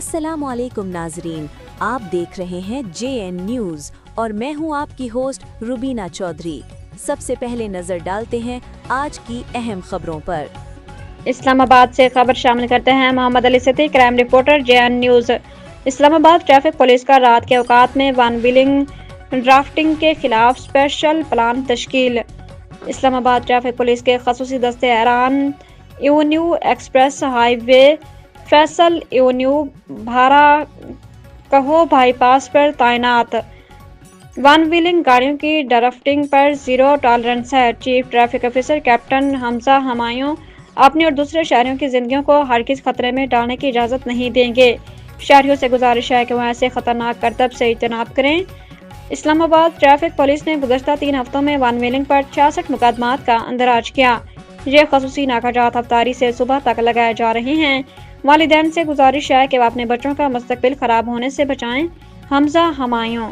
अस्सलाम वालेकुम नाजरीन, आप देख रहे हैं JN न्यूज़ और मैं हूं आपकी होस्ट रुबीना चौधरी। सबसे पहले नजर डालते हैं आज की अहम खबरों पर। इस्लामाबाद से खबर शामिल करते हैं Mohammad Ali Siddiqui, crime reporter JN news. Islamabad traffic police का रात के औकात में वन व्हीलिंग ड्राफ्टिंग के खिलाफ स्पेशल प्लान तश्कील। इस्लामाबाद ट्रैफिक पुलिस के खसूसी दस्ते Iran avenue express highway, Faisal avenue, Bhara Kahu bypass पर तैनात। वन व्हीलिंग गाड़ियों की ड्राफ्टिंग पर जीरो टॉलरेंस है। Chief traffic officer captain Hamza Humayun अपनी और दूसरे शहरियों की जिंदगियों को हरगिज़ खतरे में डालने की इजाज़त नहीं देंगे। शहरियों से गुजारिश है कि वह ऐसे खतरनाक करतब से इज्तनाब करें। इस्लामाबाद ट्रैफिक पुलिस ने गुज़श्ता 3 हफ्तों में वन व्हीलिंग पर 66 मुकदमात का अंदराज किया। ये खसूसी नाकाजात हफ्तारी से सुबह तक लगाए जा रहे हैं। वालिदैन से गुजारिश है कि वह अपने बच्चों का मुस्तकबिल ख़राब होने से बचाएं। हमजा हमायूं।